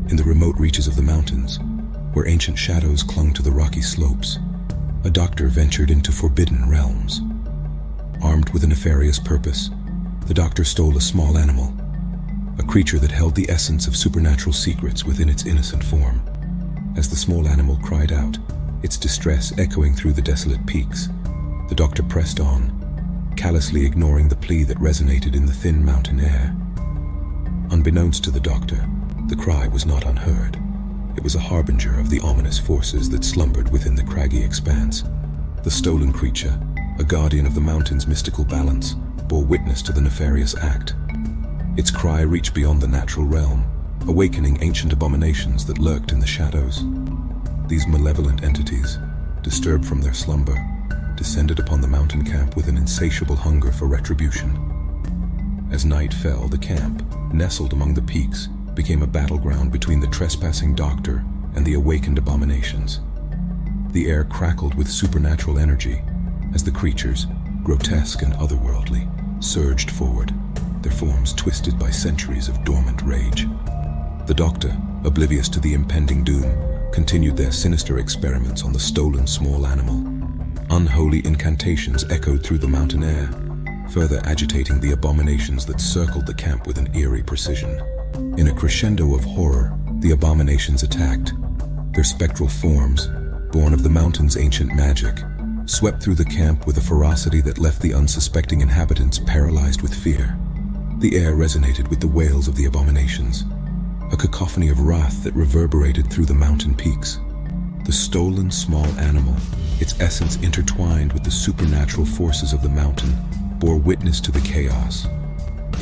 In the remote reaches of the mountains, where ancient shadows clung to the rocky slopes, a doctor ventured into forbidden realms. Armed with a nefarious purpose, the doctor stole a small animal, a creature that held the essence of supernatural secrets within its innocent form. As the small animal cried out, its distress echoing through the desolate peaks, the doctor pressed on, callously ignoring the plea that resonated in the thin mountain air. Unbeknownst to the doctor, the cry was not unheard. It was a harbinger of the ominous forces that slumbered within the craggy expanse. The stolen creature, a guardian of the mountain's mystical balance, bore witness to the nefarious act. Its cry reached beyond the natural realm, awakening ancient abominations that lurked in the shadows. These malevolent entities, disturbed from their slumber, descended upon the mountain camp with an insatiable hunger for retribution. As night fell, the camp, nestled among the peaks, became a battleground between the trespassing doctor and the awakened abominations. The air crackled with supernatural energy as the creatures, grotesque and otherworldly, surged forward, their forms twisted by centuries of dormant rage. The doctor, oblivious to the impending doom, continued their sinister experiments on the stolen small animal. Unholy incantations echoed through the mountain air, further agitating the abominations that circled the camp with an eerie precision. In a crescendo of horror, the abominations attacked. Their spectral forms, born of the mountain's ancient magic, swept through the camp with a ferocity that left the unsuspecting inhabitants paralyzed with fear. The air resonated with the wails of the abominations, a cacophony of wrath that reverberated through the mountain peaks. The stolen small animal, its essence intertwined with the supernatural forces of the mountain, bore witness to the chaos.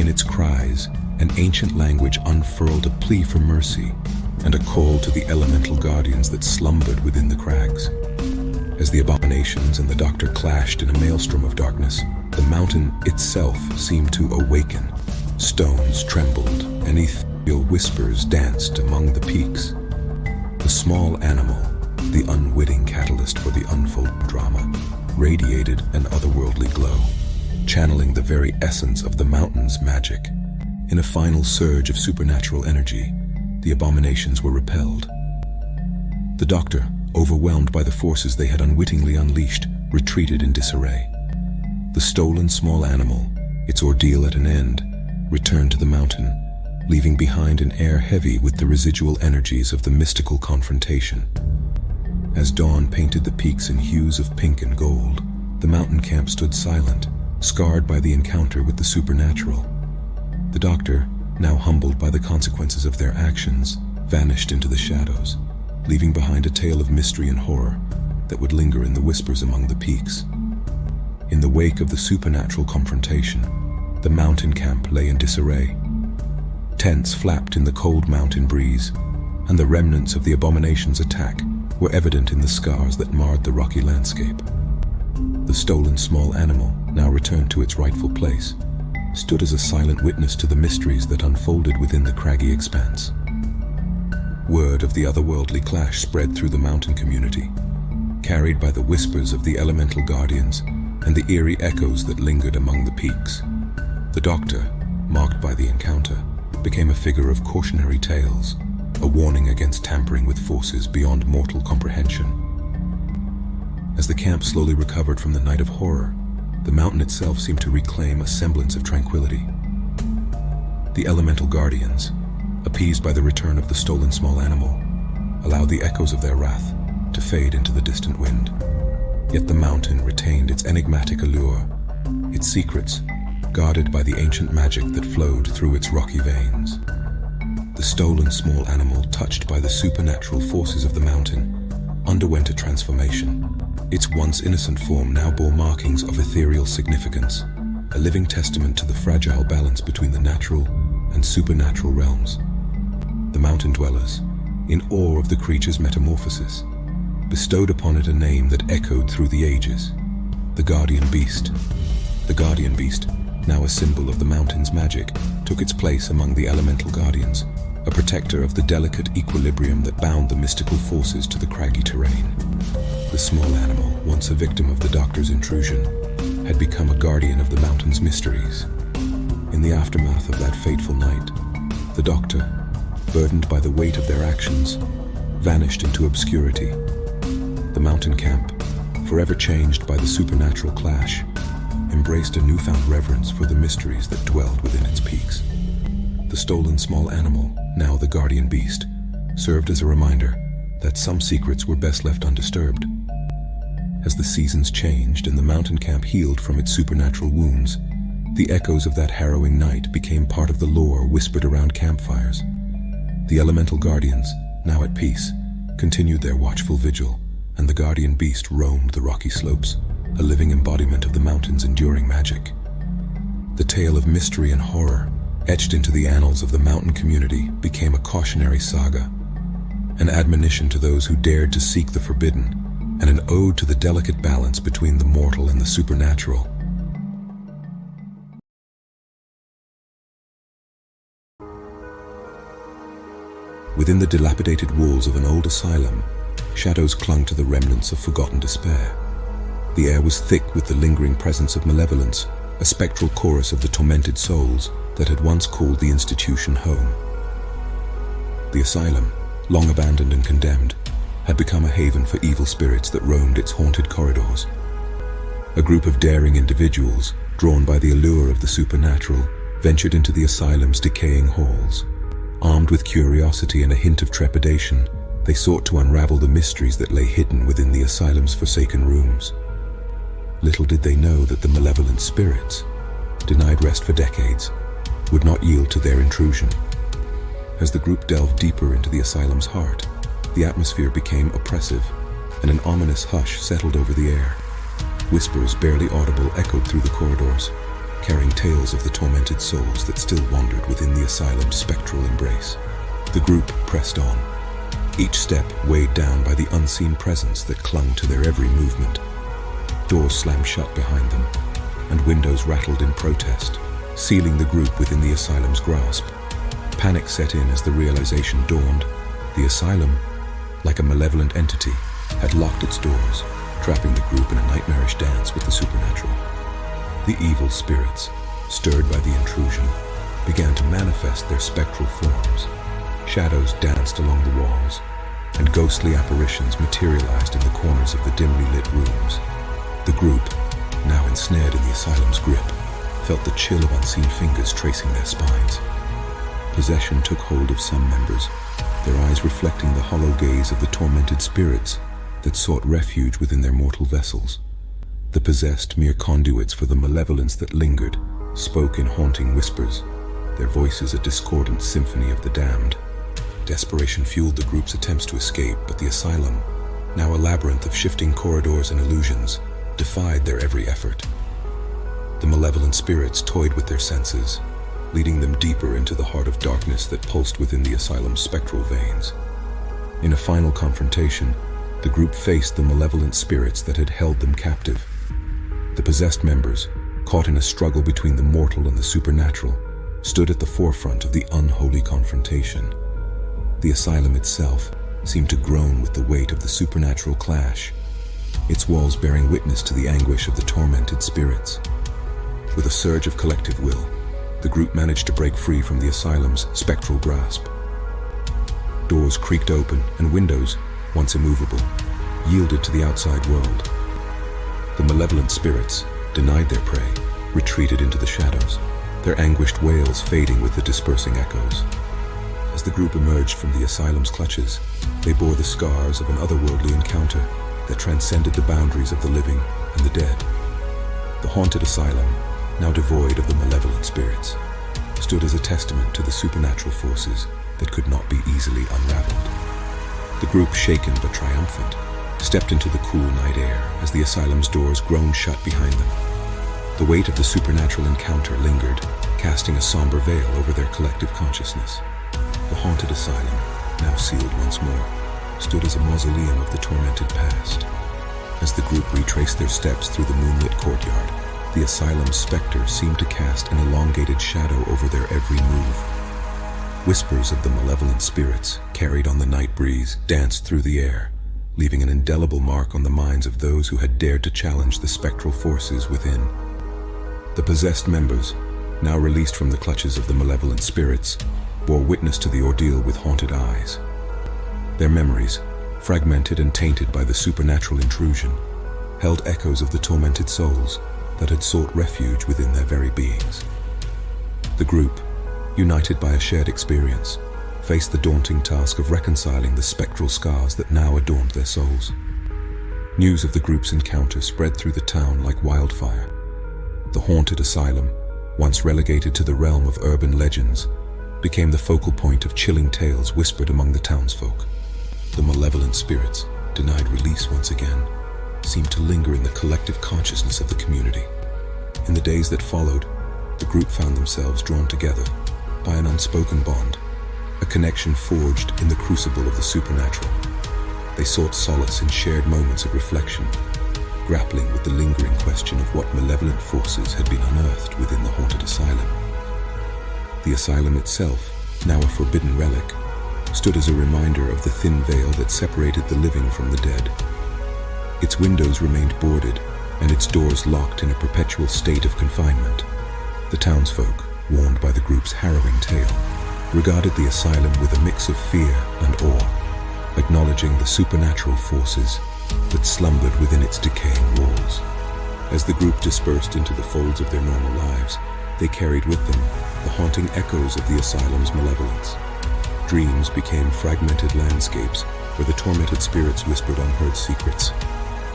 In its cries, an ancient language unfurled a plea for mercy and a call to the elemental guardians that slumbered within the crags. As the abominations and the doctor clashed in a maelstrom of darkness, the mountain itself seemed to awaken. Stones trembled, and ethereal whispers danced among the peaks. The small animal, the unwitting catalyst for the unfolding drama, radiated an otherworldly glow, channeling the very essence of the mountain's magic. In a final surge of supernatural energy, the abominations were repelled. The doctor, overwhelmed by the forces they had unwittingly unleashed, retreated in disarray. The stolen small animal, its ordeal at an end, returned to the mountain, leaving behind an air heavy with the residual energies of the mystical confrontation. As dawn painted the peaks in hues of pink and gold, the mountain camp stood silent, scarred by the encounter with the supernatural. The doctor, now humbled by the consequences of their actions, vanished into the shadows, leaving behind a tale of mystery and horror that would linger in the whispers among the peaks. In the wake of the supernatural confrontation, the mountain camp lay in disarray. Tents flapped in the cold mountain breeze, and the remnants of the abomination's attack were evident in the scars that marred the rocky landscape. The stolen small animal, now returned to its rightful place, stood as a silent witness to the mysteries that unfolded within the craggy expanse. Word of the otherworldly clash spread through the mountain community, carried by the whispers of the elemental guardians and the eerie echoes that lingered among the peaks. The doctor, marked by the encounter, became a figure of cautionary tales, a warning against tampering with forces beyond mortal comprehension. As the camp slowly recovered from the night of horror, the mountain itself seemed to reclaim a semblance of tranquility. The elemental guardians, appeased by the return of the stolen small animal, allowed the echoes of their wrath to fade into the distant wind. Yet the mountain retained its enigmatic allure, its secrets guarded by the ancient magic that flowed through its rocky veins. The stolen small animal, touched by the supernatural forces of the mountain, underwent a transformation. Its once innocent form now bore markings of ethereal significance, a living testament to the fragile balance between the natural and supernatural realms. The mountain dwellers, in awe of the creature's metamorphosis, bestowed upon it a name that echoed through the ages: the Guardian Beast. The Guardian Beast, now a symbol of the mountain's magic, took its place among the elemental guardians, a protector of the delicate equilibrium that bound the mystical forces to the craggy terrain. The small animal, once a victim of the doctor's intrusion, had become a guardian of the mountain's mysteries. In the aftermath of that fateful night, the doctor, burdened by the weight of their actions, vanished into obscurity. The mountain camp, forever changed by the supernatural clash, embraced a newfound reverence for the mysteries that dwelled within its peaks. The stolen small animal, now the guardian beast, served as a reminder that some secrets were best left undisturbed. As the seasons changed and the mountain camp healed from its supernatural wounds, the echoes of that harrowing night became part of the lore whispered around campfires. The elemental guardians, now at peace, continued their watchful vigil, and the guardian beast roamed the rocky slopes, a living embodiment of the mountain's enduring magic. The tale of mystery and horror, etched into the annals of the mountain community, became a cautionary saga, an admonition to those who dared to seek the forbidden, and an ode to the delicate balance between the mortal and the supernatural. Within the dilapidated walls of an old asylum, shadows clung to the remnants of forgotten despair. The air was thick with the lingering presence of malevolence, a spectral chorus of the tormented souls that had once called the institution home. The asylum, long abandoned and condemned, had become a haven for evil spirits that roamed its haunted corridors. A group of daring individuals, drawn by the allure of the supernatural, ventured into the asylum's decaying halls. Armed with curiosity and a hint of trepidation, they sought to unravel the mysteries that lay hidden within the asylum's forsaken rooms. Little did they know that the malevolent spirits, denied rest for decades, would not yield to their intrusion. As the group delved deeper into the asylum's heart, the atmosphere became oppressive, and an ominous hush settled over the air. Whispers barely audible echoed through the corridors, carrying tales of the tormented souls that still wandered within the asylum's spectral embrace. The group pressed on, each step weighed down by the unseen presence that clung to their every movement. Doors slammed shut behind them, and windows rattled in protest, sealing the group within the asylum's grasp. Panic set in as the realization dawned. The asylum, like a malevolent entity, had locked its doors, trapping the group in a nightmarish dance with the supernatural. The evil spirits, stirred by the intrusion, began to manifest their spectral forms. Shadows danced along the walls, and ghostly apparitions materialized in the corners of the dimly lit rooms. The group, now ensnared in the asylum's grip, felt the chill of unseen fingers tracing their spines. Possession took hold of some members, their eyes reflecting the hollow gaze of the tormented spirits that sought refuge within their mortal vessels. The possessed, mere conduits for the malevolence that lingered, spoke in haunting whispers, their voices a discordant symphony of the damned. Desperation fueled the group's attempts to escape, but the asylum, now a labyrinth of shifting corridors and illusions, defied their every effort. The malevolent spirits toyed with their senses, leading them deeper into the heart of darkness that pulsed within the asylum's spectral veins. In a final confrontation, the group faced the malevolent spirits that had held them captive. The possessed members, caught in a struggle between the mortal and the supernatural, stood at the forefront of the unholy confrontation. The asylum itself seemed to groan with the weight of the supernatural clash, its walls bearing witness to the anguish of the tormented spirits. With a surge of collective will, the group managed to break free from the asylum's spectral grasp. Doors creaked open, and windows, once immovable, yielded to the outside world. The malevolent spirits, denied their prey, retreated into the shadows, their anguished wails fading with the dispersing echoes. As the group emerged from the asylum's clutches, they bore the scars of an otherworldly encounter that transcended the boundaries of the living and the dead. The haunted asylum, now devoid of the malevolent spirits, stood as a testament to the supernatural forces that could not be easily unraveled. The group, shaken but triumphant, stepped into the cool night air as the asylum's doors groaned shut behind them. The weight of the supernatural encounter lingered, casting a somber veil over their collective consciousness. The haunted asylum, now sealed once more, stood as a mausoleum of the tormented past. As the group retraced their steps through the moonlit courtyard, the asylum's specter seemed to cast an elongated shadow over their every move. Whispers of the malevolent spirits, carried on the night breeze, danced through the air, leaving an indelible mark on the minds of those who had dared to challenge the spectral forces within. The possessed members, now released from the clutches of the malevolent spirits, bore witness to the ordeal with haunted eyes. Their memories, fragmented and tainted by the supernatural intrusion, held echoes of the tormented souls that had sought refuge within their very beings. The group, united by a shared experience, faced the daunting task of reconciling the spectral scars that now adorned their souls. News of the group's encounter spread through the town like wildfire. The haunted asylum, once relegated to the realm of urban legends, became the focal point of chilling tales whispered among the townsfolk. The malevolent spirits, denied release once again, seemed to linger in the collective consciousness of the community. In the days that followed, the group found themselves drawn together by an unspoken bond, a connection forged in the crucible of the supernatural. They sought solace in shared moments of reflection, grappling with the lingering question of what malevolent forces had been unearthed within the haunted asylum. The asylum itself, now a forbidden relic, stood as a reminder of the thin veil that separated the living from the dead. Its windows remained boarded, and its doors locked in a perpetual state of confinement. The townsfolk, warned by the group's harrowing tale, regarded the asylum with a mix of fear and awe, acknowledging the supernatural forces that slumbered within its decaying walls. As the group dispersed into the folds of their normal lives, they carried with them the haunting echoes of the asylum's malevolence. Dreams became fragmented landscapes where the tormented spirits whispered unheard secrets,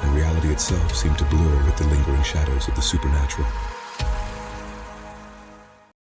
and reality itself seemed to blur with the lingering shadows of the supernatural.